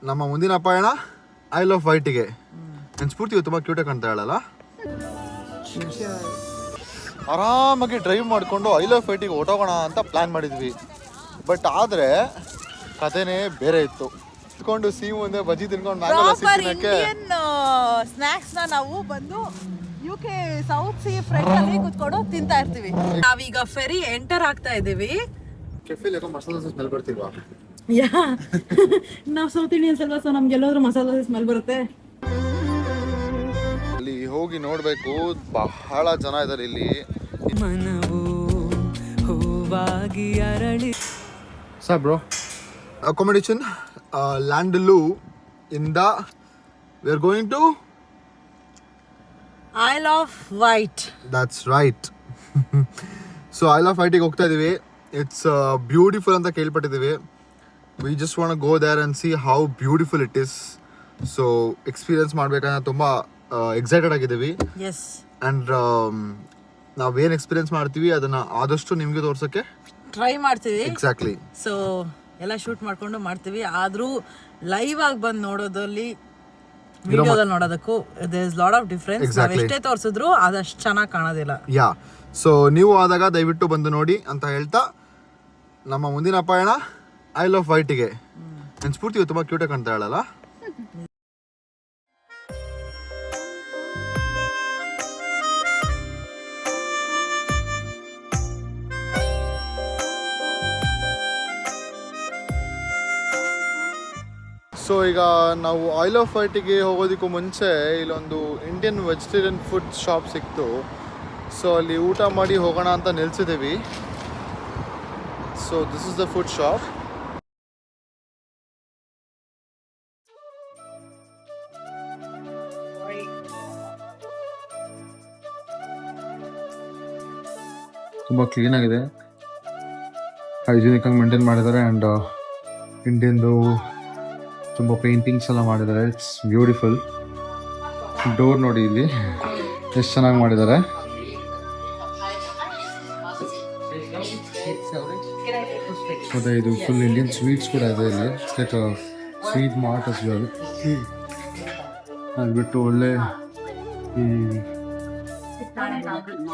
ನಮ್ಮ ಮುಂದಿನ ಪಯಣ ಐ ಲವ್ ವೈಟಿಗೆ. ನನ್ನ ಸ್ಫೂರ್ತಿ ತುಂಬ ಕ್ಯೂಟಾಗಿ ಕಾಣ್ತಾ ಹೇಳಲ್ಲ. ಆರಾಮಾಗಿ ಡ್ರೈವ್ ಮಾಡಿಕೊಂಡು ಐ ಲವ್ ವೈಟಿಗೆ ಹೊಟ್ಟೋಗೋಣ ಅಂತ ಪ್ಲ್ಯಾನ್ ಮಾಡಿದ್ವಿ. ಬಟ್ ಆದರೆ ಕಥೆನೇ ಬೇರೆ ಇತ್ತು. ಇಟ್ಕೊಂಡು ಸಿ ಮುಂದೆ ಬಜ್ಜಿ ತಿನ್ಕೊಂಡು ಸ್ನಾಕ್ಸ್ ನಾವು ಬಂದು UK ಸೌತ್ ಸಿ ಫ್ರಂಟ್ ಅಲ್ಲಿ ಕೂತ್ಕೊಂಡು ತಿಂತಾ ಇರ್ತೀವಿ. ನಾವೀಗ ಫೆರಿ ಎಂಟರ್ ಆಗ್ತಾ ಇದೀವಿ. ಕೆಫೆಲಿ ಮಸಾಲೆ ದೋಸೆ ಸ್ಮೆಲ್ ಬರ್ತಿಲ್ವಾ? ನಾವು ಸೌತ್ ಇಂಡಿಯನ್ಸ್ ಅಲ್ವಾ, ಸೊ ನಮ್ಗೆ ಎಲ್ಲಾದ್ರೂ ಮಸಾಲೆ ದೋಸೆ ಸ್ಮೆಲ್ ಬರುತ್ತೆ. ಅಲ್ಲಿ ಹೋಗಿ ನೋಡ್ಬೇಕು, ಬಹಳ ಜನ ಇದಾರೆ ಇಲ್ಲಿ. ಮನವು ಹೂವಾಗಿ ಅರಳಿ. ಸರ್ ಬ್ರೋ, accommodation Landaloo ಇಂದ we are going to Isle of Wight. That's right. So Isle of Wight ಗೆ ಹೋಗ್ತಾ ಇದೀವಿ. It's beautiful ಅಂತ ಕೇಳ್ಪಟ್ಟಿದ್ದೀವಿ. We just want to go there and see how beautiful it is. So experience ಮಾಡ್ಬೇಕಂತ ತುಂಬಾ excited ಆಗಿದ್ದೀವಿ. Yes. And ನಾವೇನು experience ಮಾಡ್ತೀವಿ ಅದನ್ನ ಆದಷ್ಟು ನಿಮಗೆ ತೋರ್ಸಕ್ಕೆ ಟ್ರೈ ಮಾಡ್ತೀವಿ. ಎಕ್ಸಾಕ್ಟ್ಲಿ. ಸೊ ಎಲ್ಲ ಶೂಟ್ ಮಾಡ್ಕೊಂಡು ಮಾಡ್ತೀವಿ. ಆದ್ರೂ ಲೈವ್ ಆಗಿ ಬಂದು ನೋಡೋದ್ರಲ್ಲಿ ವಿಡಿಯೋದಲ್ಲಿ ನೋಡೋದಕ್ಕೂ there is lot of difference. ನಾವು ಎಷ್ಟೇ ತೋರಿಸಿದ್ರು ಅದಷ್ಟು ಚೆನ್ನಾಗಿ ಕಾಣೋದಿಲ್ಲ. ಯಾ, ಸೊ ನೀವು ಆದಾಗ ದಯವಿಟ್ಟು ಬಂದು ನೋಡಿ ಅಂತ ಹೇಳ್ತಾ ನಮ್ಮ ಮುಂದಿನ ಪಯಣ ಐ ಲವ್ ವೈಟಿಗೆ. ನನ್ನ ಸ್ಫೂರ್ತಿ ತುಂಬ ಕ್ಯೂಟಾಗಿ ಕಾಣ್ತಾ ಹೇಳಲ್ಲ. ಸೊ ಈಗ ನಾವು ಐಲ್ ಆಫ್ ವೈಟಿಗೆ ಹೋಗೋದಕ್ಕೂ ಮುಂಚೆ ಇಲ್ಲೊಂದು ಇಂಡಿಯನ್ ವೆಜಿಟೇರಿಯನ್ ಫುಡ್ ಶಾಪ್ ಸಿಕ್ತು. ಸೊ ಅಲ್ಲಿ ಊಟ ಮಾಡಿ ಹೋಗೋಣ ಅಂತ ನಿಲ್ಸಿದ್ದೀವಿ. So this is the food shop. ತುಂಬ ಕ್ಲೀನಾಗಿದೆ, ಹೈಜಿನಿಕ್ ಆಗಿ ಮೇಂಟೈನ್ ಮಾಡಿದ್ದಾರೆ. ಆ್ಯಂಡ್ ಇಂಡಿಯನ್ದು ತುಂಬ ಪೇಂಟಿಂಗ್ಸ್ ಎಲ್ಲ ಮಾಡಿದ್ದಾರೆ. It's beautiful. ಡೋರ್ ನೋಡಿ ಇಲ್ಲಿ ಎಷ್ಟು ಚೆನ್ನಾಗಿ ಮಾಡಿದ್ದಾರೆ. ಮತ್ತು ಇದು ಫುಲ್ ಇಂಡಿಯನ್ ಸ್ವೀಟ್ಸ್ ಕೂಡ ಇದೆ ಇಲ್ಲಿ. Like sweet mart as well. ಅದ್ಬಿಟ್ಟು ಒಳ್ಳೆ ಈ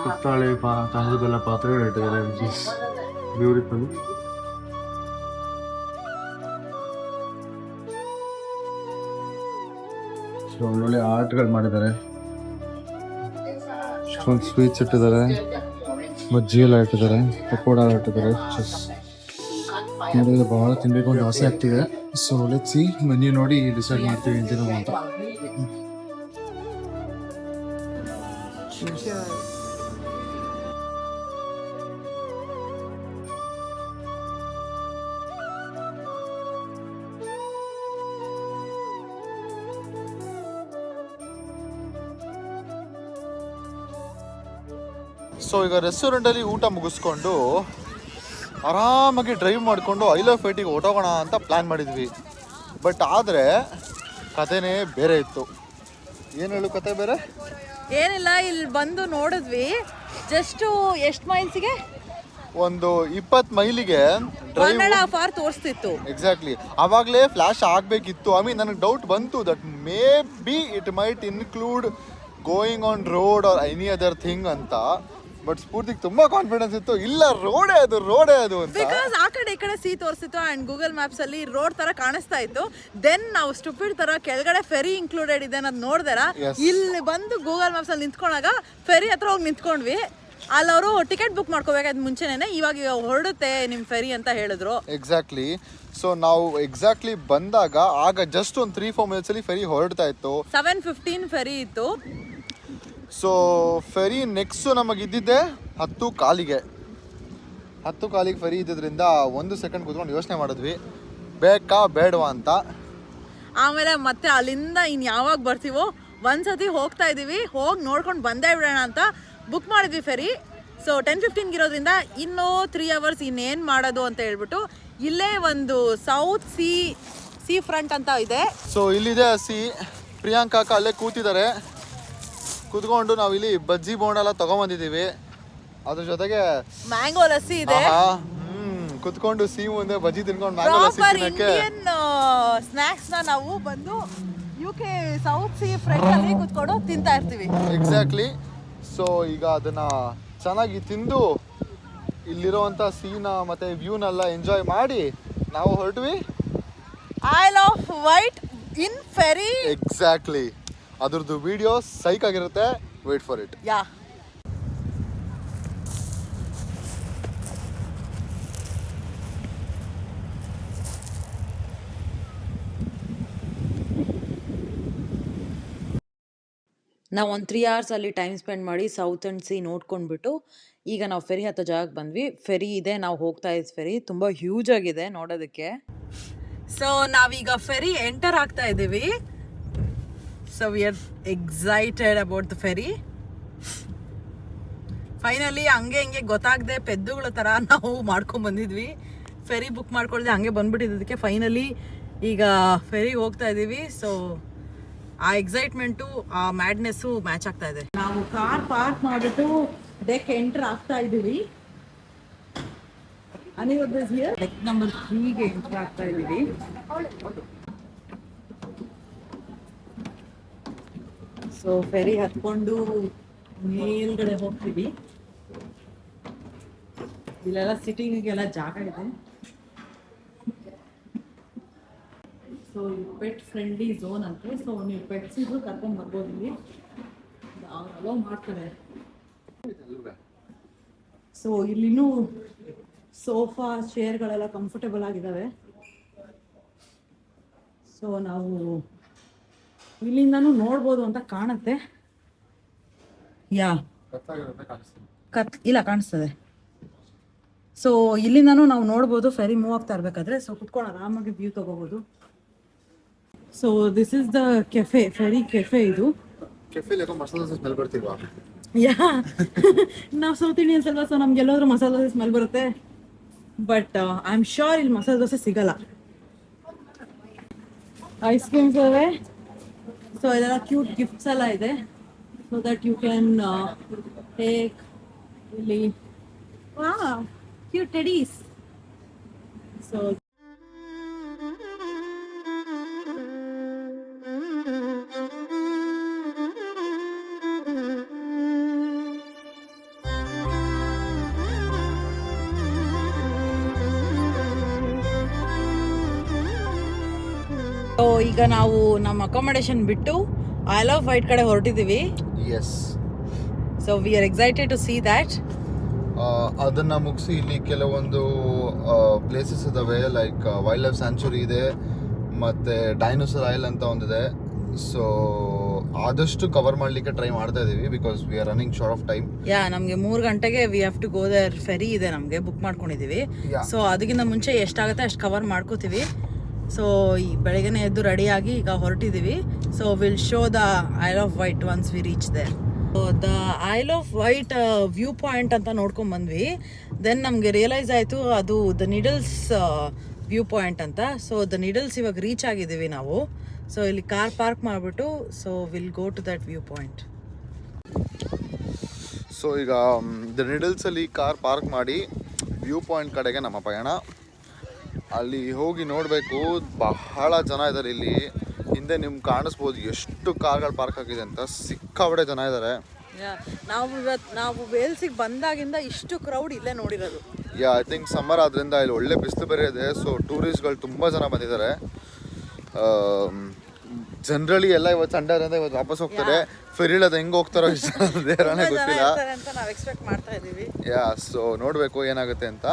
ಕುತ್ತಾಳೆ ತಾಮ್ರದೆಲ್ಲ ಪಾತ್ರೆಗಳು ಇಟ್ಟಿದ್ದಾರೆ. Which is beautiful. ಸೊ ಒಳ್ಳೊಳ್ಳೆ ಆರ್ಟ್ಗಳು ಮಾಡಿದ್ದಾರೆ. ಒಂದು ಸ್ವೀಟ್ಸ್ ಇಟ್ಟಿದ್ದಾರೆ, ಬಜ್ಜಿ ಎಲ್ಲ ಇಟ್ಟಿದ್ದಾರೆ, ಪಕೋಡ ಎಲ್ಲ ಇಟ್ಟಿದ್ದಾರೆ. ನೋಡಿದ್ರೆ ಬಹಳ ತಿನ್ಬೇಕು ಅಂತ ಆಸೆ ಆಗ್ತಿದೆ. ಸೊ ಲೆಟ್ಸ್ ಸಿ, ಮೆನ್ಯೂ ನೋಡಿ ಡಿಸೈಡ್ ಮಾಡ್ತೀವಿ ಇಂತಿನೋ ಅಂತ. ಸೊ ಈಗ ರೆಸ್ಟೋರೆಂಟಲ್ಲಿ ಊಟ ಮುಗಿಸ್ಕೊಂಡು ಆರಾಮಾಗಿ ಡ್ರೈವ್ ಮಾಡಿಕೊಂಡು ಐ ಲವ್ ವೈಟಿಗೆ ಹೊಟ್ಟೋಗೋಣ ಅಂತ ಪ್ಲ್ಯಾನ್ ಮಾಡಿದ್ವಿ. ಬಟ್ ಆದರೆ ಕಥೆನೇ ಬೇರೆ ಇತ್ತು. ಏನು ಹೇಳು ಕತೆ ಬೇರೆ? ಏನಿಲ್ಲ, ಇಲ್ಲಿ ಬಂದು ನೋಡಿದ್ವಿ. ಜಸ್ಟ್ ಎಷ್ಟು ಮೈಲ್ಸ್ಗೆ? ಒಂದು 20 ಮೈಲಿಗೆ ಡ್ರೈವ್ ತೋರಿಸ್ತಿತ್ತು. ಎಕ್ಸಾಕ್ಟ್ಲಿ. ಆವಾಗಲೇ ಫ್ಲ್ಯಾಶ್ ಆಗಬೇಕಿತ್ತು. ಐ ಮೀನ್ ನನಗೆ ಡೌಟ್ ಬಂತು that may be it might include going on road R any other thing ಅಂತ. ಬಟ್ ಸ್ಫೂರ್ತಿಗೆ ತುಂಬಾ ಕಾನ್ಫಿಡೆನ್ಸ್ ಇತ್ತು, ಇಲ್ಲ ರೋಡೇ ಅದು ಅಂತ. ಬಿಕಾಸ್ ಆ ಕಡೆ ಈ ಕಡೆ ಸಿ ತೋರಿಸಿತ್ತು ಅಂಡ್ ಗೂಗಲ್ ಮ್ಯಾಪ್ಸ್ ಅಲ್ಲಿ ರೋಡ್ ತರ ಕಾಣಿಸ್ತಾ ಇತ್ತು. ದೆನ್ ನಾವು ಸ್ಟುಪಿಡ್ ತರ ಕೆಳಗಡೆ ಫೆರಿ ಇನ್ಕ್ಲೂಡೆಡ್ ಇದೆ ಅನ್ನೋದು ನೋಡಿದಾರ. ಇಲ್ಲಿ ಬಂದು ಗೂಗಲ್ ಮ್ಯಾಪ್ಸ್ ಅಲ್ಲಿ ನಿಂತ್ಕೊಂಡಾಗ ಫೆರಿ ಹತ್ರ ಹೋಗಿ ನಿಂತ್ಕೊಂಡ್ವಿ. ಅಲ್ಲಿ ಅವರು ಟಿಕೆಟ್ ಬುಕ್ ಮಾಡ್ಕೋಬೇಕಾದ್ ಮುಂಚೆನೇ ಇವಾಗ ಹೊರಡುತ್ತೆ ನಿಮ್ ಫೆರಿ ಅಂತ ಹೇಳಿದ್ರು. ಎಕ್ಸಾಕ್ಟ್ಲಿ. ಸೊ ನಾವು ಎಕ್ಸಾಕ್ಟ್ಲಿ ಬಂದಾಗ ಆಗ ಜಸ್ಟ್ ಒಂದು 3-4 ಮಿನಿಟ್ಸ್ ಅಲ್ಲಿ ಫೆರಿ ಹೊರಡ್ತಾ ಇತ್ತು. 7:15 ಫೆರಿ ಇತ್ತು. ಸೊ ಫೆರಿ ನೆಕ್ಸ್ಟ್ ನಮಗಿದ್ದಿದ್ದೆ 10 ಕಾಲಿಗೆ ಫೆರಿ ಇದ್ದಿದ್ರಿಂದ 1 ಸೆಕೆಂಡ್ ಕೂತ್ಕೊಂಡು ಯೋಚನೆ ಮಾಡಿದ್ವಿ ಬೇಕಾ ಬೇಡವಾ ಅಂತ. ಆಮೇಲೆ ಮತ್ತೆ ಅಲ್ಲಿಂದ ಇನ್ನು ಯಾವಾಗ ಬರ್ತೀವೋ ಒಂದ್ಸತಿ ಹೋಗ್ತಾ ಇದೀವಿ, ಹೋಗಿ ನೋಡ್ಕೊಂಡು ಬಂದೇ ಬಿಡೋಣ ಅಂತ ಬುಕ್ ಮಾಡಿದ್ವಿ ಫೆರಿ. ಸೊ 10:15 ಇರೋದ್ರಿಂದ ಇನ್ನೂ 3 ಅವರ್ಸ್ ಇನ್ನೇನು ಮಾಡೋದು ಅಂತ ಹೇಳ್ಬಿಟ್ಟು ಇಲ್ಲೇ ಒಂದು ಸೌತ್ ಸಿ ಫ್ರಂಟ್ ಅಂತ ಇದೆ. ಸೊ ಇಲ್ಲಿದೆ ಸಿ. ಪ್ರಿಯಾಂಕಾ ಅಕ್ಕ ಅಲ್ಲೇ ಕೂತಿದ್ದಾರೆ. ಕೂತ್ಕೊಂಡು ನಾವು ಇಲ್ಲಿ ಬಜ್ಜಿ ಬೋಂಡ ಎಲ್ಲ ತಗೊಂಬಂದಿದ್ದೀವಿ. ಅದ್ರ ಜೊತೆಗೆ ಮ್ಯಾಂಗೋ ಲಸ್ಸಿ ಇದೆ. ಕುತ್ಕೊಂಡು ಸೀ ಮುಂದೆ ಬಜ್ಜಿ ತಿನ್ಕೊಂಡು ಮ್ಯಾಂಗೋ ಲಸ್ಸಿ ಪ್ರಾಪರ್ ತಿನ್ನಕ್ಕೆ ಇಂಡಿಯನ್ ಸ್ನಾಕ್ಸ್ ನ ನಾವು ಬಂದು UK ಸೌತ್ ಸಿ ಫ್ರಂಟ್ ಅಲ್ಲಿ ಕುತ್ಕೊಂಡು ತಿಂತಾ ಇರ್ತೀವಿ. ಎಕ್ಸಾಕ್ಟ್ಲಿ. ಸೊ ಈಗ ಅದನ್ನ ಚೆನ್ನಾಗಿ ತಿಂದು ಇಲ್ಲಿರುವಂಥ ಸೀನ ಮತ್ತು ವ್ಯೂನೆಲ್ಲ ಎಂಜಾಯ್ ಮಾಡಿ ನಾವು ಹೊರಟ್ವಿ Isle of Wight in ferry. Exactly. ಅದ್ರದ್ದು ವಿಡಿಯೋ ಸೈಕ್ ಆಗಿರುತ್ತೆ. Wait for it. ಯಾ ನಾವು ಒಂದು 3 hours ಅಲ್ಲಿ ಟೈಮ್ ಸ್ಪೆಂಡ್ ಮಾಡಿ ಸೌತ್ ಆ್ಯಂಡ್ ಸಿ ನೋಡ್ಕೊಂಡ್ಬಿಟ್ಟು ಈಗ ನಾವು ಫೆರಿ ಹತ್ತೋ ಜಾಗಕ್ಕೆ ಬಂದ್ವಿ. ಫೆರಿ ಇದೆ, ನಾವು ಹೋಗ್ತಾ ಇದ್ದ ಫೆರಿ ತುಂಬ ಹ್ಯೂಜ್ ಆಗಿದೆ ನೋಡೋದಕ್ಕೆ. ಸೊ ನಾವೀಗ ಫೆರಿ ಎಂಟರ್ ಆಗ್ತಾ ಇದ್ದೀವಿ. So we are excited about the ferry. Finally ಹಂಗೆ ಹಿಂಗೆ ಗೊತ್ತಾಗದೆ ಪೆದ್ದುಗಳ ಥರ ನಾವು ಮಾಡ್ಕೊಂಡು ಬಂದಿದ್ವಿ. ಫೆರಿ ಬುಕ್ ಮಾಡ್ಕೊಳ್ದೆ ಹಂಗೆ ಬಂದ್ಬಿಟ್ಟಿದ್ದಕ್ಕೆ ಫೈನಲಿ ಈಗ ಫೆರಿಗೆ ಹೋಗ್ತಾ ಇದ್ದೀವಿ. ಸೊ ಆ ಎಕ್ಸೈಟ್ಮೆಂಟು ಆ ಮ್ಯಾಡ್ನೆಸ್ಸು ಮ್ಯಾಚ್ ಆಗ್ತಾ ಇದೆ. ನಾವು ಕಾರ್ ಪಾರ್ಕ್ ಮಾಡಿಬಿಟ್ಟು ಡೆಕ್ ಎಂಟರ್ ಆಗ್ತಾ ಇದ್ದೀವಿ. ಡೆಕ್ ನಂಬರ್ 3ಗೆ ಎಂಟರ್ ಆಗ್ತಾ ಇದ್ದೀವಿ. ಸೊ ಫೆರಿ ಹತ್ಕೊಂಡು ಮೇಲ್ಗಡೆ ಹೋಗ್ತೀವಿ. ಇಲ್ಲೆಲ್ಲ ಸಿಟ್ಟಿಂಗಿಗೆಲ್ಲ ಜಾಗ ಇದೆ. ಸೊ ಇದು ಪೆಟ್ ಫ್ರೆಂಡ್ಲಿ ಝೋನ್ ಅಂತೆ. ಸೊ ನೀವು ಪೆಟ್ಸ್ ಇದ್ರು ಕರ್ಕೊಂಡು ಬರ್ಬೋದು ಇಲ್ಲಿ, ಅವ್ರು ಅಲೋ ಮಾಡ್ತಾರೆ. ಸೊ ಇಲ್ಲಿನೂ ಸೋಫಾ ಚೇರ್ಗಳೆಲ್ಲ ಕಂಫರ್ಟೇಬಲ್ ಆಗಿದ್ದಾವೆ. ಸೊ ನಾವು ಇಲ್ಲಿಂದನೂ ನೋಡ್ಬೋದು ಅಂತ ಕಾಣುತ್ತೆ. ಯಾ ಇಲ್ಲ ಕಾಣಿಸ್ತದೆ. ಸೊ ಇಲ್ಲಿಂದನೂ ನಾವು ನೋಡ್ಬೋದು ಫೆರಿ ಮೂವ್ ಆಗ್ತಾ ಇರ್ಬೇಕಾದ್ರೆ. ಸೊ ಕುತ್ಕೊಂಡು ಆರಾಮಾಗಿ ವ್ಯೂ ತಗೋಬೋದು. So this is the cafe, ferry cafe. ಇದು ಕೆಫೆಲಿ ಮಸಾಲೆ ದೋಸೆ ಸ್ಮೆಲ್ ಬರ್ತಿಲ್ವಾ? ಯಾ ನಾವು ಸೌತ್ ಇಂಡಿಯನ್ಸ್ ಅಲ್ವಾ, ಸೊ ನಮ್ಗೆ ಎಲ್ಲಾದ್ರೂ ಮಸಾಲೆ ದೋಸೆ ಸ್ಮೆಲ್ ಬರುತ್ತೆ. ಬಟ್ ಐ ಆಮ್ ಶ್ಯೂರ್ ಇಲ್ಲಿ ಮಸಾಲೆ ದೋಸೆ ಸಿಗಲ್ಲ. ಐಸ್ ಕ್ರೀಮ್ಸ್ ಇವೆ. ಸೊ ಇದೆಲ್ಲ ಕ್ಯೂಟ್ ಗಿಫ್ಟ್ಸ್ ಎಲ್ಲ ಇದೆ. So that you can take ಇಲ್ಲಿ. Cute teddies. ಸೊ ಈಗ ನಾವು ನಮ್ಮ ಅಕಾಮಡೇಷನ್ ಬಿಟ್ಟು ಐಲ್ ಆಫ್ ವೈಟ್ ಕಡೆ ಹೊರಟಿದ್ದೀವಿ. Yes. So we are excited to see that. ಅದನ್ನು ಮುಗಿಸಿ ಇಲ್ಲಿ ಕೆಲವೊಂದು ಪ್ಲೇಸಸ್ ಇದ್ದಾವೆ. ಲೈಕ್ ವೈಲ್ಡ್ ಲೈಫ್ ಸ್ಯಾಂಚುರಿ ಇದೆ ಮತ್ತು ಡೈನೋಸರ್ ಐಲ್ ಅಂತ ಒಂದಿದೆ. ಸೊ ಆದಷ್ಟು ಕವರ್ ಮಾಡಲಿಕ್ಕೆ ಟ್ರೈ ಮಾಡ್ತಾ ಇದ್ದೀವಿ because we are running short of time. Yeah ನಮಗೆ 3 ಗಂಟೆಗೆ we have to go there. Ferry ಇದೆ ನಮಗೆ, ಬುಕ್ ಮಾಡ್ಕೊಂಡಿದ್ದೀವಿ. ಸೊ ಅದಕ್ಕಿಂತ ಮುಂಚೆ ಎಷ್ಟಾಗುತ್ತೆ ಅಷ್ಟು ಕವರ್ ಮಾಡ್ಕೋತೀವಿ. ಸೊ ಈ ಬೆಳಗ್ಗೆನೇ ಎದ್ದು ರೆಡಿಯಾಗಿ ಈಗ ಹೊರಟಿದ್ದೀವಿ. So will show the Isle of Wight once we reach there. The Isle of Wight view point ಅಂತ ನೋಡ್ಕೊಂಡು ಬಂದ್ವಿ. ದೆನ್ ನಮಗೆ ರಿಯಲೈಸ್ ಆಯಿತು ಅದು ದ ನಿಡಲ್ಸ್ ವ್ಯೂ ಪಾಯಿಂಟ್ ಅಂತ. ಸೊ ದ ನಿಡಲ್ಸ್ ಇವಾಗ ರೀಚ್ ಆಗಿದ್ದೀವಿ ನಾವು. ಸೊ ಇಲ್ಲಿ ಕಾರ್ ಪಾರ್ಕ್ ಮಾಡಿಬಿಟ್ಟು so will go to that view point. So ಈಗ ದ ನಿಡಲ್ಸಲ್ಲಿ ಕಾರ್ ಪಾರ್ಕ್ ಮಾಡಿ ವ್ಯೂ ಪಾಯಿಂಟ್ ಕಡೆಗೆ ನಮ್ಮ ಪಯಣ. ಅಲ್ಲಿ ಹೋಗಿ ನೋಡಬೇಕು. ಬಹಳ ಜನ ಇದ್ದಾರೆ ಇಲ್ಲಿ. ಹಿಂದೆ ನಿಮ್ಗೆ ಕಾಣಿಸ್ಬೋದು ಎಷ್ಟು ಕಾರ್ಗಳು ಪಾರ್ಕ್ ಆಗಿದೆ ಅಂತ. ಸಿಕ್ಕಾಬಡೆ ಜನ ಇದ್ದಾರೆ. ನಾವು ವೇಲ್ಸಿಗೆ ಬಂದಾಗಿಂದ ಇಷ್ಟು ಕ್ರೌಡ್ ಇಲ್ಲೇ ನೋಡಿರೋದು. ಐ ಥಿಂಕ್ ಸಮ್ಮರ್ ಆದ್ರಿಂದ ಇಲ್ಲಿ ಒಳ್ಳೆ ಬಿಸಿಲು ಬೇರೆ ಇದೆ. ಸೊ ಟೂರಿಸ್ಟ್ಗಳು ತುಂಬ ಜನ ಬಂದಿದ್ದಾರೆ. ಜನರಲಿ ಎಲ್ಲ ಇವತ್ತು ಸಂಡೇ ಅಂದ್ರೆ ಇವತ್ತು ವಾಪಸ್ ಹೋಗ್ತಾರೆ. ಫೆರಿಲ್ ಅದು ಹೆಂಗೆ ಹೋಗ್ತಾರೋ ದೇವರೇ ಗೊತ್ತಿಲ್ಲ. ಸೊ ನೋಡಬೇಕು ಏನಾಗುತ್ತೆ ಅಂತ.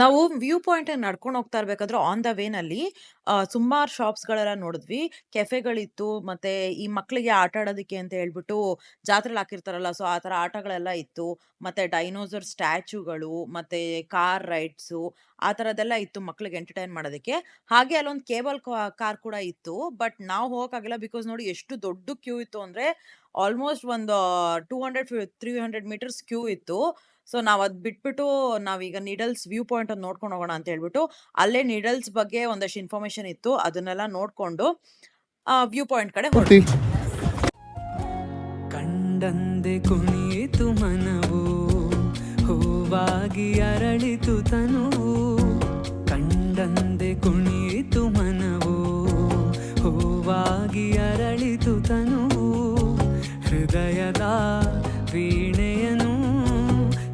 ನಾವು ವ್ಯೂ ಪಾಯಿಂಟ್ ನಡ್ಕೊಂಡು ಹೋಗ್ತಾ ಇರ್ಬೇಕಾದ್ರೆ ಆನ್ ದ ವೇನಲ್ಲಿ ಸುಮಾರು ಶಾಪ್ಸ್ಗಳೆಲ್ಲ ನೋಡಿದ್ವಿ. ಕೆಫೆಗಳಿತ್ತು, ಮತ್ತೆ ಈ ಮಕ್ಕಳಿಗೆ ಆಟ ಆಡೋದಕ್ಕೆ ಅಂತ ಹೇಳ್ಬಿಟ್ಟು ಜಾತ್ರೆಲಿ ಹಾಕಿರ್ತಾರಲ್ಲ, ಸೊ ಆ ಥರ ಆಟಗಳೆಲ್ಲ ಇತ್ತು. ಮತ್ತೆ ಡೈನೋಸರ್ ಸ್ಟ್ಯಾಚ್ಯೂಗಳು, ಮತ್ತೆ ಕಾರ್ ರೈಡ್ಸು, ಆ ಥರದ್ದೆಲ್ಲ ಇತ್ತು ಮಕ್ಳಿಗೆ ಎಂಟರ್ಟೈನ್ ಮಾಡೋದಕ್ಕೆ. ಹಾಗೆ ಅಲ್ಲೊಂದು ಕೇಬಲ್ ಕಾರ್ ಕೂಡ ಇತ್ತು. ಬಟ್ ನಾವು ಹೋಗೋಕ್ಕಾಗಿಲ್ಲ ಬಿಕಾಸ್ ನೋಡಿ ಎಷ್ಟು ದೊಡ್ಡ ಕ್ಯೂ ಇತ್ತು ಅಂದರೆ ಆಲ್ಮೋಸ್ಟ್ ಒಂದು 200-300 ಮೀಟರ್ಸ್ ಕ್ಯೂ ಇತ್ತು. ಸೊ ನಾವು ಅದು ಬಿಟ್ಬಿಟ್ಟು ನಾವೀಗ ನಿಡಲ್ಸ್ ವ್ಯೂ ಪಾಯಿಂಟ್ ಒಂದು ನೋಡ್ಕೊಂಡು ಹೋಗೋಣ ಅಂತ ಹೇಳ್ಬಿಟ್ಟು ಅಲ್ಲೇ ನಿಡಲ್ಸ್ ಬಗ್ಗೆ ಒಂದಷ್ಟು ಇನ್ಫಾರ್ಮೇಶನ್ ಇತ್ತು, ಅದನ್ನೆಲ್ಲ ನೋಡ್ಕೊಂಡು ವ್ಯೂ ಪಾಯಿಂಟ್ ಕಡೆ ಹೊರಟಿ. ಕಂಡಂದೆ ಕುಣಿಯಿತು ಮನವು ಹೂವಾಗಿ ಹೂವಾಗಿ ಅರಳಿತು ತನುವು ಕಂಡಂದೆ ಕುಣಿಯಿತು ಮನವು ಹೂವಾಗಿ ಅರಳಿತು ತನುವು ಹೃದಯದ ವೀಣೆಯನು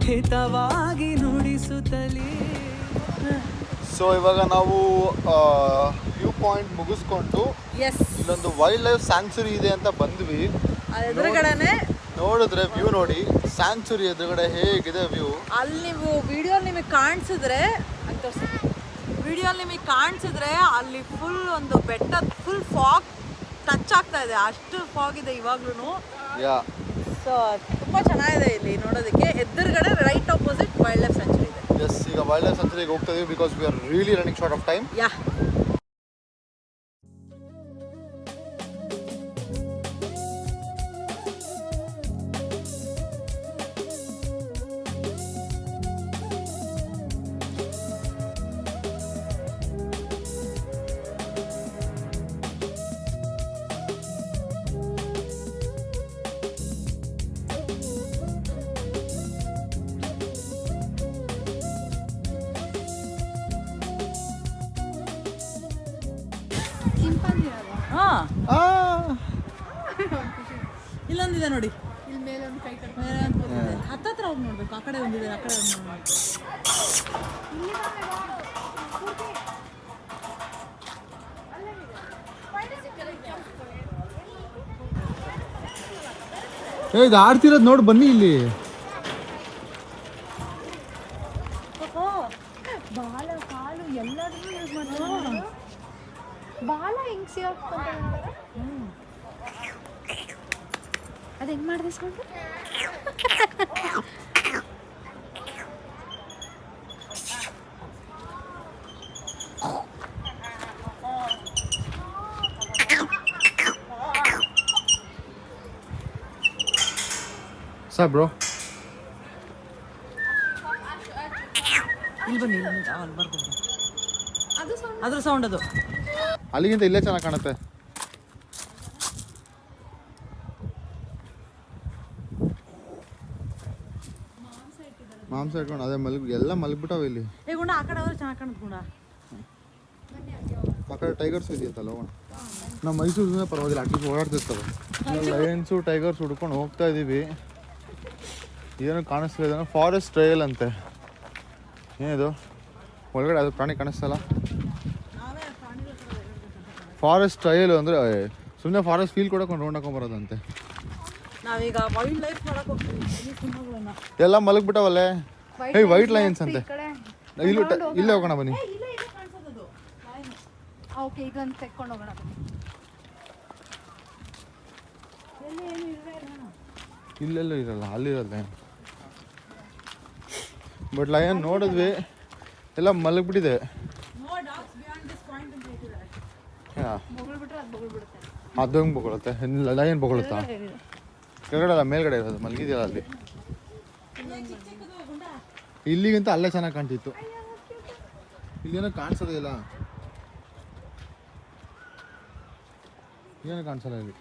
ಹಿತವಾಗಿ ನುಡಿಸುತ್ತಲೇ. ಸೊ ಇವಾಗ ನಾವು ವ್ಯೂ ಪಾಯಿಂಟ್ ಮುಗಿಸ್ಕೊಂಡು ಎಸ್, ಇಲ್ಲೊಂದು ವೈಲ್ಡ್ ಲೈಫ್ ಸ್ಯಾಂಕ್ಚುರಿ ಇದೆ ಅಂತ ಬಂದ್ವಿ. ಎದುರುಗಡೆನೆ ನೋಡಿದ್ರೆ ವ್ಯೂ ನೋಡಿ, ಸ್ಯಾಂಕ್ಚುರಿ ಎದುರುಗಡೆ ಹೇಗಿದೆ ವ್ಯೂ. ಅಲ್ಲಿ ನೀವು ವಿಡಿಯೋ ನಿಮಗೆ ಕಾಣಿಸಿದ್ರೆ ಅಲ್ಲಿ ಫುಲ್ ಒಂದು ಬೆಟ್ಟ ಫುಲ್ ಫಾಗ್ ಟಚ್ ಆಗ್ತಾ ಇದೆ, ಅಷ್ಟು ಫಾಗ್ ಇದೆ ಇವಾಗ್ಲೂ. ಯಾ, ಸೊ ತುಂಬ ಚೆನ್ನಾಗಿದೆ ಇಲ್ಲಿ ನೋಡೋದಕ್ಕೆ. ಎದುರುಗಡೆ right opposite wild life sanctuary ಇದೆ. ಎಸ್, ಈಗ ವೈಲ್ಡ್ ಲೈಫ್ ಸೆಂಚುರಿಗೆ ಹೋಗ್ತಾ ಇದೀವಿ because we are really running short of time. Yeah, ಹಾಂ ಇಲ್ಲೊಂದಿದೆ ನೋಡಿ, ಮೇಲೆ ಒಂದು ಕೂತಿದೆ. ಹತ್ತತ್ರ ಹೋಗಿ ನೋಡ್ಬೇಕು. ಆ ಕಡೆ ಒಂದಿದೆ, ಆ ಕಡೆ ಒಂದು ನೋಡ್ಬೇಕು. ಇದು ಆಡ್ತಿರೋದು ನೋಡಿ, ಬನ್ನಿ ಇಲ್ಲಿ. ಬಾಲ ಕಾಲು ಎಲ್ಲದನ್ನೂ ಯೂಸ್ ಮಾಡ್ತಾರೆ. ಬಾಲ ಹೆಂಗ್ ಸಿಗಾಕ್ತಾರೆ, ಅದು ಹೆಂಗ್ ಮಾಡಿದೆ ಸ್ಕೊಂಡು. ಸರ್ ಬ್ರೋ, ಇಲ್ಲಿ ಬನ್ನಿ, ಅಲ್ಲಿ ಬರ್ಬೋದು. ಅದ್ರ ಸೌಂಡ್ ಅದು. ಅಲ್ಲಿಗಿಂತ ಇಲ್ಲೇ ಚೆನ್ನಾಗಿ ಕಾಣುತ್ತೆ. ಮಾಂಸ ಇಟ್ಕೊಂಡು ಅದೇ ಎಲ್ಲ ಮಲಗ್ಬಿಟ್ಟಾವ ಇಲ್ಲಿ. ಏ ಗುಂಡ, ಆ ಕಡೆ ಹೋದ್ರೆ ಚೆನ್ನಾಗಿ ಕಾಣುತ್ತೆ ಗುಂಡ. ಆ ಕಡೆ ಟೈಗರ್ಸ್ ಇದೆಯಂತಲ್ಲ ಹೋಗೋಣ. ನಮ್ಮ ಮೈಸೂರಿನ ಪರವಾಗಿಲ್ಲ, ಅಟ್ಲೀಸ್ಟ್ ಓಡಾಡ್ತಿರ್ತವೆ. ಲಯನ್ಸು ಟೈಗರ್ಸ್ ಹುಡ್ಕೊಂಡು ಹೋಗ್ತಾ ಇದ್ದೀವಿ. ಏನು ಕಾಣಿಸ್ತಾ ಇದೆ, ಫಾರೆಸ್ಟ್ ಟ್ರಯಲ್ ಅಂತೆ. ಏನಿದು ಒಳಗಡೆ ಅದು ಪ್ರಾಣಿ ಕಾಣಿಸ್ತಲ್ಲ. ಫಾರೆಸ್ಟ್ ಟ್ರಯಲ್ ಅಂದರೆ ಸುಮ್ಮನೆ ಫಾರೆಸ್ಟ್ ಫೀಲ್ ಕೊಡೋಕೊಂಡು ರೌಂಡ್ ಹಾಕೊಂಬರೋದಂತೆ. ನಾವೀಗ ವೈಲ್ಡ್ ಲೈಫ್ ನೋಡಕ್ ಹೋಗ್ತೀವಿ. ಎಲ್ಲ ಮಲಗ್ಬಿಟ್ಟವಲ್ಲೇ. ಏಯ್, ವೈಟ್ ಲಯನ್ಸ್ ಅಂತೆ. ಇಲ್ಲೇ ಹೋಗೋಣ ಬನ್ನಿ. ಓಕೆ, ಇದೊಂದು ತೆಕ್ಕೊಂಡು ಹೋಗೋಣ. ಇಲ್ಲೆಲ್ಲೂ ಇರಲ್ಲ, ಅಲ್ಲಿರಲ್ಲ. ಬಟ್ ಲಯನ್ ನೋಡಿದ್ವಿ, ಎಲ್ಲ ಮಲಗ್ಬಿಟ್ಟಿದೆ. ಅದು ಹೆಂಗೆ ಬೊಗಳುತ್ತೆ? ಲಯನ್ ಬೊಗಳುತ್ತಾ? ಕೆಳಗಡೆ ಅಲ್ಲ, ಮೇಲ್ಗಡೆ ಇರೋದು, ಮಲಗಿದೆಯಲ್ಲ ಅಲ್ಲಿ. ಇಲ್ಲಿಗಿಂತ ಅಲ್ಲೇ ಚೆನ್ನಾಗಿ ಕಾಣ್ತಿತ್ತು. ಇಲ್ಲೇನೋ ಕಾಣಿಸೋದೇ ಇಲ್ಲ, ಏನೋ ಕಾಣಿಸಲ್ಲ ಇಲ್ಲಿ.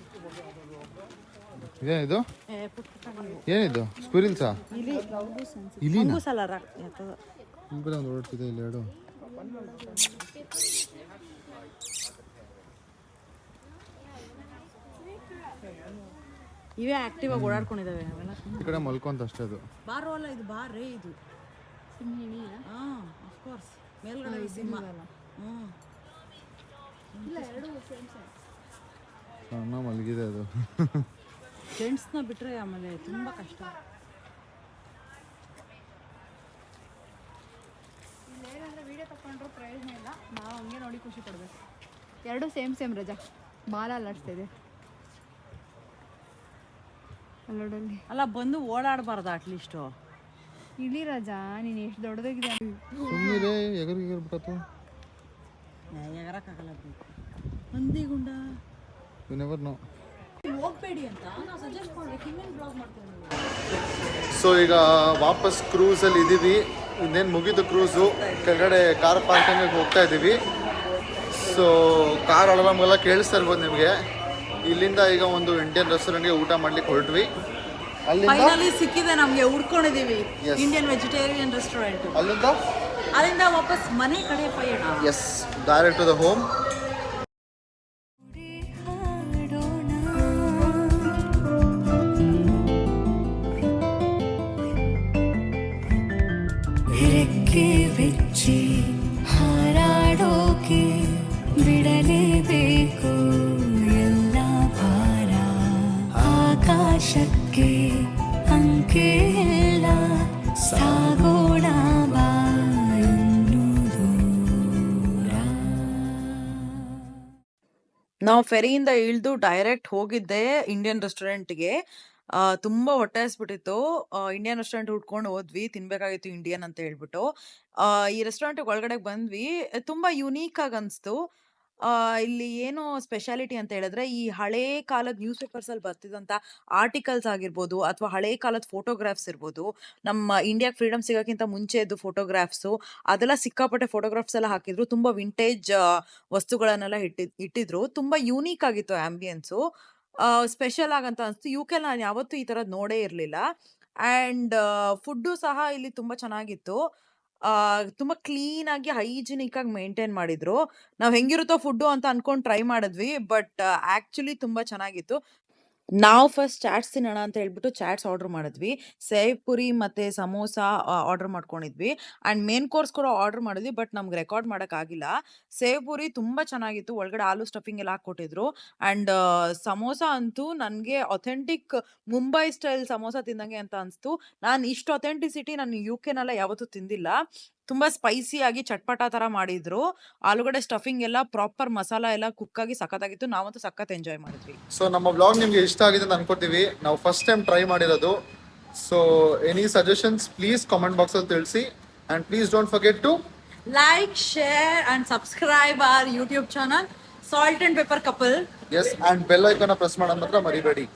ಇದೇನಿದು? ಏನಿದು? ಸ್ಕ್ವಿರಿಲ್ಸಾ? ಇಲಿನಾ? ಈ ಕಡೆ ಒಂದು ಓಡಾಡ್ತಿದೆ ಇಲ್ಲಿ ಎರಡು. ಇವೇ ಆಕ್ಟಿವ್ ಆಗಿ ಓಡಾಡ್ಕೊಂಡಿದ್ದಾವೆ. ಈ ಕಡೆ ಮಲ್ಕೊಂತ ಅಷ್ಟೇ. ಅದು ಬಾರೋ ಅಲ್ಲ, ಇದು ಬಾರೇ ಇದು ಹಾಂ, ಆಫ್ ಕೋರ್ಸ್ ಮೇಲ್ಗಡೆ ಸಿಂಹ. ಸಣ್ಣ ಮಲಗಿದೆ ಅದು. ಜೆಂಟ್ಸ್ನ ಬಿಟ್ಟರೆ ಆಮೇಲೆ ತುಂಬ ಕಷ್ಟ. ಇಲ್ಲೇನಾದ್ರೆ ವಿಡಿಯೋ ತಗೊಂಡ್ರು ಪ್ರಯೋಜನ ಇಲ್ಲ, ನಾವು ಹಂಗೆ ನೋಡಿ ಖುಷಿ ಪಡ್ಬೇಕು. ಎರಡು ಸೇಮ್ ರಜಾ, ಬಾಲ ಅಲ್ಲಾಡ್ಸ್ತಾ ಇದೆ ಅಲ್ಲೋಡಲ್ಲಿ. ಅಲ್ಲ, ಬಂದು ಓಡಾಡಬಾರ್ದು ಅಟ್ಲೀಸ್ಟು. ಇಳಿ ರಜಾ, ನೀನು ಎಷ್ಟು ದೊಡ್ಡದಾಗಿದೆ. ಸುಮ್ಮನೆ ಎಗರ್ಬಿಟ್ಟು ಎಗರಕ್ಕಾಗಲ್ಲ ಹಂದಿ ಗುಂಡ. You never know. ಹೋಗ್ಬೇಡಿ ಅಂತ ನಾವು ಸಜೆಸ್ಟ್ ಮಾಡ್ಬೇಕು, ಇನ್ನೇನು ಬ್ಲಾಗ್ ಮಾಡ್ತೀವಿ. ಸೊ ಈಗ ವಾಪಸ್ ಕ್ರೂಸಲ್ಲಿ ಇದ್ದೀವಿ. ಇನ್ನೇನು ಮುಗಿದು ಕ್ರೂಸು. ಕೆಳಗಡೆ ಕಾರ್ ಪಾರ್ಕಿಂಗಿಗೆ ಹೋಗ್ತಾ ಇದ್ದೀವಿ. ಸೊ ಕಾರ್ ಅಲಾರ್ಮ್ಗೆಲ್ಲ ಕೇಳಿಸ್ತಾ ಇರ್ಬೋದು ನಿಮಗೆ. ಇಲ್ಲಿಂದ ಈಗ ಒಂದು ಇಂಡಿಯನ್ ರೆಸ್ಟೋರೆಂಟ್ಗೆ ಊಟ ಮಾಡ್ಲಿಕ್ಕೆ ಹೊರಟ್ವಿ. ಅಲ್ಲಿಂದ? ಫೈನಲಿ ಸಿಕ್ಕಿದೆ ನಮ್ಗೆ, ಹುಡ್ಕೊಂಡಿದೀವಿ Yes. Indian vegetarian restaurant. ಅಲ್ಲಿಂದ ಅಲ್ಲಿಂದ ವಾಪಸ್ ಮನೆ ಕಡೆ ಪಯಣ. Yes, direct to the home. ರೆಕ್ಕೆ ಬಿಚ್ಚಿ ಹಾರಾಡೋಕೆ ಬಿಡಲೇಬೇಕು ಎಲ್ಲ ಭಾರ. ಆಕಾಶಕ್ಕೆ ಅಂಕೆ ಎಲ್ಲ ಸಾಗೋಣ ಬಾ ಇನ್ನೂ ದೂರ. ನಾವು ಫೆರಿಯಿಂದ ಇಳಿದು ಡೈರೆಕ್ಟ್ ಹೋಗಿದ್ದೆ ಇಂಡಿಯನ್ ರೆಸ್ಟೋರೆಂಟ್ಗೆ. ತುಂಬ ಹೊಟ್ಟೆ ಹಸ್ಬಿಟ್ಟಿತ್ತು. ಇಂಡಿಯನ್ ರೆಸ್ಟೋರೆಂಟ್ ಹುಡ್ಕೊಂಡು ಹೋದ್ವಿ, ತಿನ್ಬೇಕಾಗಿತ್ತು ಇಂಡಿಯನ್ ಅಂತ ಹೇಳ್ಬಿಟ್ಟು. ಈ ರೆಸ್ಟೋರೆಂಟ್ ಒಳಗಡೆ ಬಂದ್ವಿ, ತುಂಬ ಯುನೀಕ್ ಆಗಿ ಅನಿಸ್ತು. ಇಲ್ಲಿ ಏನು ಸ್ಪೆಷಾಲಿಟಿ ಅಂತ ಹೇಳಿದ್ರೆ, ಈ ಹಳೇ ಕಾಲದ ನ್ಯೂಸ್ ಪೇಪರ್ಸಲ್ಲಿ ಬರ್ತಿದ್ದಂಥ ಆರ್ಟಿಕಲ್ಸ್ ಆಗಿರ್ಬೋದು, ಅಥವಾ ಹಳೇ ಕಾಲದ ಫೋಟೋಗ್ರಾಫ್ಸ್ ಇರ್ಬೋದು, ನಮ್ಮ ಇಂಡಿಯಾಗೆ ಫ್ರೀಡಮ್ ಸಿಗೋಕ್ಕಿಂತ ಮುಂಚೆದ್ದು ಫೋಟೋಗ್ರಾಫ್ಸು, ಅದೆಲ್ಲ ಸಿಕ್ಕಾಪಟ್ಟೆ ಫೋಟೋಗ್ರಾಫ್ಸ್ ಎಲ್ಲ ಹಾಕಿದ್ರು. ತುಂಬ ವಿಂಟೇಜ್ ವಸ್ತುಗಳನ್ನೆಲ್ಲ ಇಟ್ಟಿದ್ರು. ತುಂಬ ಯೂನೀಕ್ ಆಗಿತ್ತು ಆ್ಯಂಬಿಯನ್ಸು. ಸ್ಪೆಷಲ್ ಆಗಂತ ಅನಿಸ್ತು. UK ನಾನು ಯಾವತ್ತೂ ಈ ಥರದ್ದು ನೋಡೇ ಇರಲಿಲ್ಲ. ಆ್ಯಂಡ್ ಫುಡ್ಡು ಸಹ ಇಲ್ಲಿ ತುಂಬ ಚೆನ್ನಾಗಿತ್ತು. ತುಂಬ ಕ್ಲೀನಾಗಿ ಹೈಜಿನಿಕ್ಕಾಗಿ ಮೇಂಟೈನ್ ಮಾಡಿದ್ರು. ನಾವು ಹೆಂಗಿರುತ್ತೋ ಫುಡ್ಡು ಅಂತ ಅನ್ಕೊಂಡು ಟ್ರೈ ಮಾಡಿದ್ವಿ, ಬಟ್ ಆ್ಯಕ್ಚುಲಿ ತುಂಬ ಚೆನ್ನಾಗಿತ್ತು. ನಾವು ಫಸ್ಟ್ ಚಾಟ್ಸ್ ತಿನ್ನೋಣ ಅಂತ ಹೇಳ್ಬಿಟ್ಟು ಚಾಟ್ಸ್ ಆರ್ಡರ್ ಮಾಡಿದ್ವಿ. ಸೇವ್ ಪುರಿ ಮತ್ತು ಸಮೋಸ ಆರ್ಡರ್ ಮಾಡ್ಕೊಂಡಿದ್ವಿ. ಆ್ಯಂಡ್ ಮೇನ್ ಕೋರ್ಸ್ ಕೂಡ ಆರ್ಡರ್ ಮಾಡಿದ್ವಿ, ಬಟ್ ನಮ್ಗೆ ರೆಕಾರ್ಡ್ ಮಾಡೋಕ್ಕಾಗಿಲ್ಲ. ಸೇವ್ ಪುರಿ ತುಂಬ ಚೆನ್ನಾಗಿತ್ತು, ಒಳಗಡೆ ಆಲೂ ಸ್ಟಫಿಂಗ್ ಎಲ್ಲ ಹಾಕ್ಕೊಟ್ಟಿದ್ರು. ಆ್ಯಂಡ್ ಸಮೋಸ ಅಂತೂ ನನಗೆ ಅಥೆಂಟಿಕ್ ಮುಂಬೈ ಸ್ಟೈಲ್ ಸಮೋಸ ತಿಂದಂಗೆ ಅಂತ ಅನಿಸ್ತು. ನಾನು ಇಷ್ಟು ಅಥೆಂಟಿಸಿಟಿ ನಾನು UKನೆಲ್ಲ ಯಾವತ್ತೂ ತಿಂದಿಲ್ಲ. ತುಂಬ ಸ್ಪೈಸಿಯಾಗಿ ಚಟ್ಪಟ ಥರ ಮಾಡಿದ್ರು. ಆಲೂಗಡ್ಡೆ ಸ್ಟಫಿಂಗ್ ಎಲ್ಲ ಪ್ರಾಪರ್ ಮಸಾಲ ಎಲ್ಲ ಕುಕ್ಕಾಗಿ ಸಖತ್ತಾಗಿತ್ತು. ನಾವಂತೂ ಸಖತ್ ಎಂಜಾಯ್ ಮಾಡಿದ್ವಿ. ಸೊ ನಮ್ಮ ಬ್ಲಾಗ್ ನಿಮಗೆ ಇಷ್ಟ ಆಗಿದೆ ಅಂತ ಅನ್ಕೋತೀವಿ. ನಾವು ಫಸ್ಟ್ ಟೈಮ್ ಟ್ರೈ ಮಾಡಿರೋದು. So any suggestions please comment ಬಾಕ್ಸಲ್ಲಿ ತಿಳಿಸಿ. And please don't forget to like, share and subscribe our YouTube channel salt and pepper couple. Yes, and bell ಐಕಾನ್ನ ಪ್ರೆಸ್ ಮಾಡೋದು ಮಾತ್ರ ಮರಿಬೇಡಿ.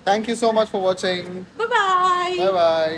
Thank you so much for watching. Bye. Bye bye.